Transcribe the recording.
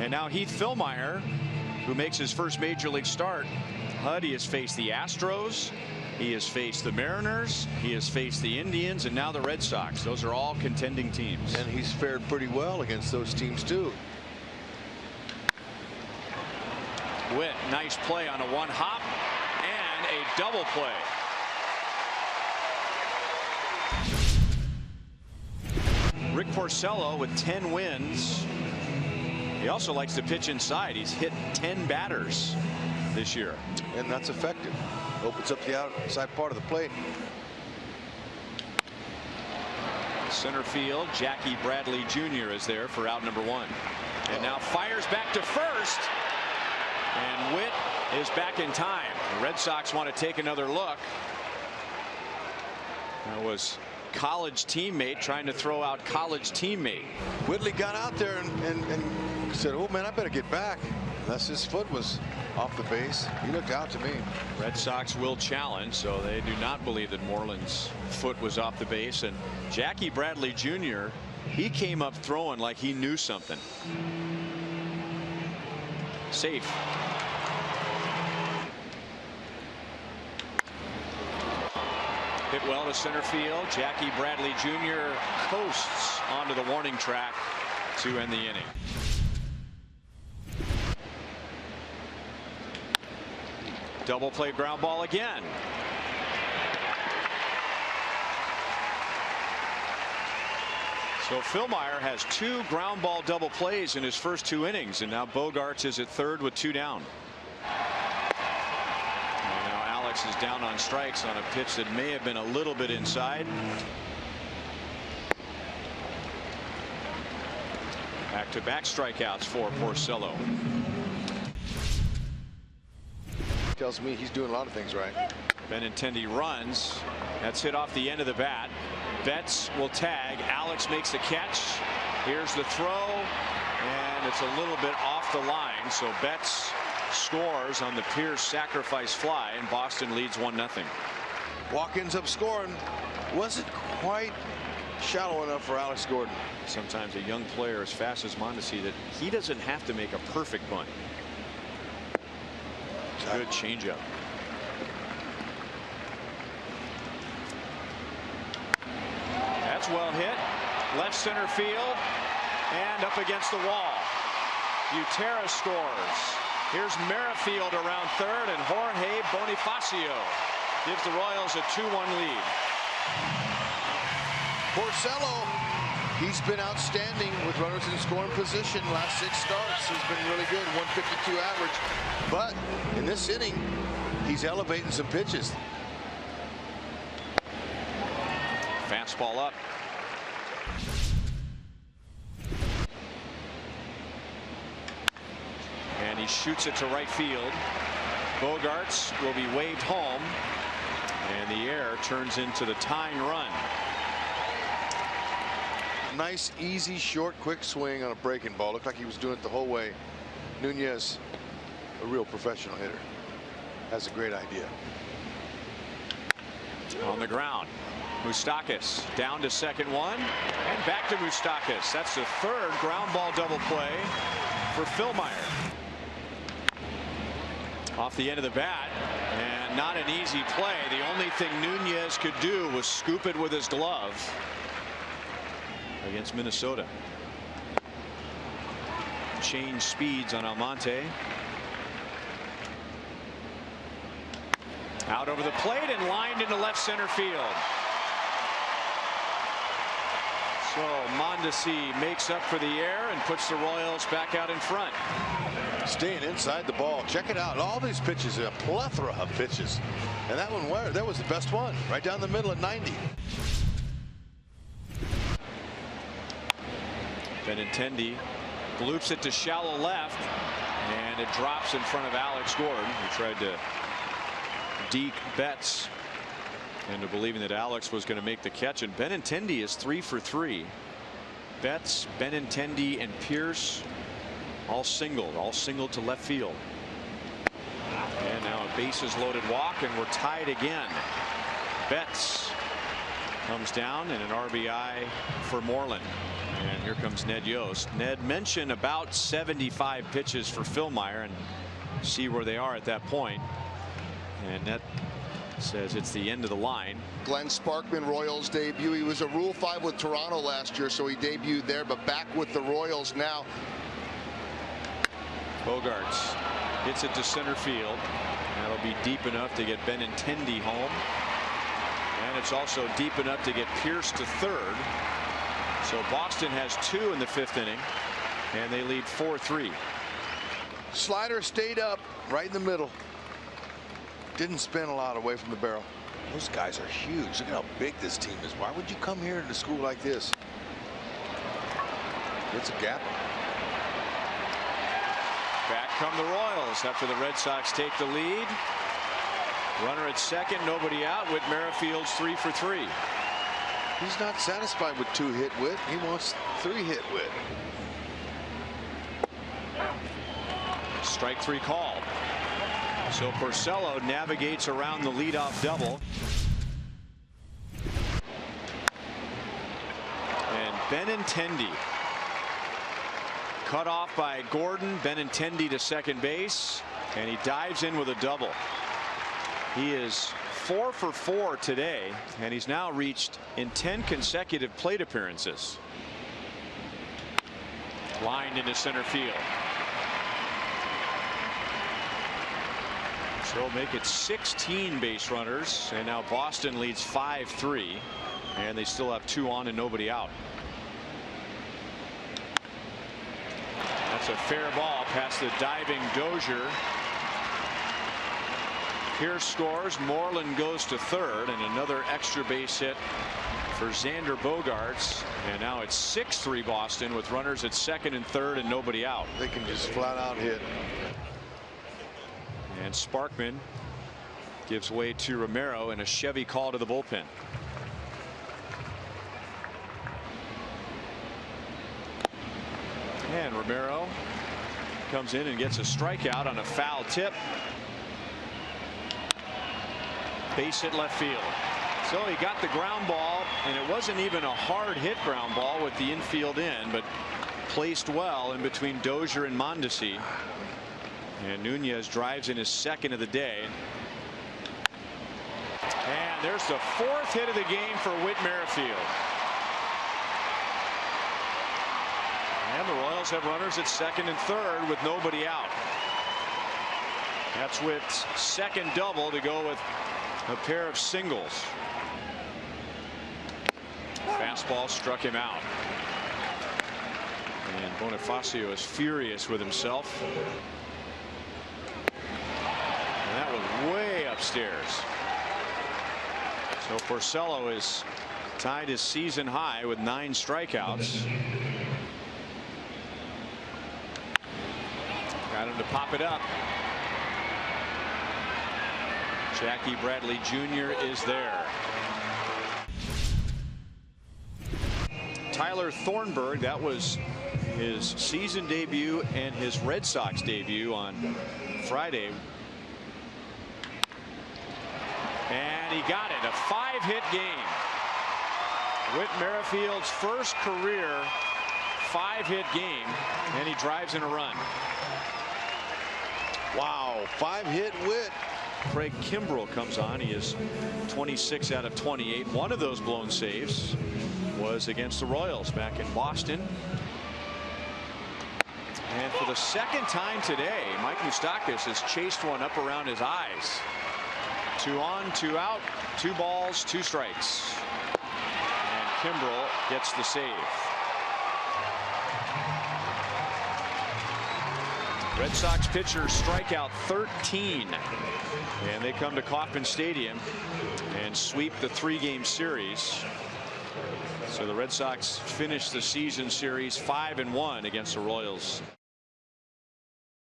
And now Heath Fillmyer, who makes his first major league start. He has faced the Astros, he has faced the Mariners, he has faced the Indians, and now the Red Sox. Those are all contending teams. And he's fared pretty well against those teams too. Witt, nice play on a one hop and a double play. Rick Porcello with 10 wins. He also likes to pitch inside. He's hit 10 batters this year. And that's effective. Opens up the outside part of the plate. Center field, Jackie Bradley Jr. is there for out number 1. And now fires back to first. And Witt is back in time. The Red Sox want to take another look. That was college teammate trying to throw out college teammate. Whitley got out there and said, oh man, I better get back. Unless his foot was off the base. He looked out to me. Red Sox will challenge, so they do not believe that Moreland's foot was off the base. And Jackie Bradley Jr., he came up throwing like he knew something. Safe. Hit well to center field. Jackie Bradley Jr. coasts onto the warning track to end the inning. Double play ground ball again. So Fillmyer has 2 ground ball double plays in his first 2 innings, and now Bogaerts is at third with 2 down. And now Alex is down on strikes on a pitch that may have been a little bit inside. Back-to-back strikeouts for Porcello. Tells me he's doing a lot of things right. Benintendi runs. That's hit off the end of the bat. Betts will tag. Alex makes the catch. Here's the throw, and it's a little bit off the line. So Betts scores on the Pierce sacrifice fly, and Boston leads 1-0. Watkins up scoring. Wasn't quite shallow enough for Alex Gordon. Sometimes a young player as fast as Mondesi that he doesn't have to make a perfect bunt. Good changeup. That's well hit. Left center field and up against the wall. Gutierrez scores. Here's Merrifield around third, and Jorge Bonifacio gives the Royals a 2-1 lead. Porcello, he's been outstanding with runners in scoring position. Last 6 starts, he's been really good, 152 average. But in this inning, he's elevating some pitches. Fastball up. And he shoots it to right field. Bogaerts will be waved home, and the air turns into the tying run. Nice, easy, short, quick swing on a breaking ball. Looked like he was doing it the whole way. Nunez, a real professional hitter, has a great idea. On the ground, Moustakas down to second one, and back to Moustakas. That's the 3rd ground ball double play for Fillmyer. Off the end of the bat, and not an easy play. The only thing Nunez could do was scoop it with his glove against Minnesota. Change speeds on Almonte. Out over the plate and lined into left center field. So Mondesi makes up for the air and puts the Royals back out in front. Staying inside the ball. Check it out. All these pitches, a plethora of pitches. And that one, that was the best one. Right down the middle at 90. Benintendi loops it to shallow left, and it drops in front of Alex Gordon, who tried to deke Betts into believing that Alex was going to make the catch. And Benintendi is 3 for 3. Betts, Benintendi, and Pierce all singled to left field. And now a bases loaded walk, and we're tied again. Betts comes down, and an RBI for Moreland. And here comes Ned Yost. Ned mentioned about 75 pitches for Philmeyer, and see where they are at that point. And Ned says it's the end of the line. Glenn Sparkman, Royals debut. He was a Rule 5 with Toronto last year, so he debuted there, but back with the Royals now. Bogaerts hits it to center field. That'll be deep enough to get Benintendi home. And it's also deep enough to get Pierce to third. So Boston has 2 in the 5th inning, and they lead 4-3. Slider stayed up right in the middle. Didn't spin a lot away from the barrel. Those guys are huge. Look at how big this team is. Why would you come here to school like this? It's a gap. Back come the Royals after the Red Sox take the lead. Runner at second, nobody out. Whit Merrifield's 3 for 3. He's not satisfied with 2-hit Whit. He wants 3-hit Whit. Strike 3 called. So Porcello navigates around the leadoff double. And Benintendi cut off by Gordon. Benintendi to second base, and he dives in with a double. He is 4 for 4 today, and he's now reached in 10 consecutive plate appearances. Lined into center field. So make it 16 base runners, and now Boston leads 5-3, and they still have 2 on and nobody out. That's a fair ball past the diving Dozier. Pierce scores. Moreland goes to third, and another extra base hit for Xander Bogaerts. And now it's 6-3 Boston with runners at second and third and nobody out. They can just flat out hit. And Sparkman gives way to Romero in a Chevy call to the bullpen. And Romero comes in and gets a strikeout on a foul tip. Base hit left field. So he got the ground ball, and it wasn't even a hard hit ground ball with the infield in, but placed well in between Dozier and Mondesi. And Nunez drives in his second of the day. And there's the 4th hit of the game for Whit Merrifield. And the Royals have runners at second and third with nobody out. That's Whit's second double to go with a pair of singles. Fastball struck him out. And Bonifacio is furious with himself. And that was way upstairs. So Porcello is tied his season high with 9 strikeouts. Got him to pop it up. Jackie Bradley Jr. is there. Tyler Thornburg, that was his season debut and his Red Sox debut on Friday. And he got it, a 5-hit game. Whit Merrifield's first career 5-hit game, and he drives in a run. Wow, 5-hit Whit. Craig Kimbrell comes on. He is 26 out of 28. One of those blown saves was against the Royals back in Boston. And for the second time today, Mike Moustakas has chased one up around his eyes. 2 on, 2 out, 2 balls, 2 strikes. And Kimbrell gets the save. Red Sox pitchers strike out 13, and they come to Kauffman Stadium and sweep the 3-game series. So the Red Sox finish the season series 5-1 against the Royals.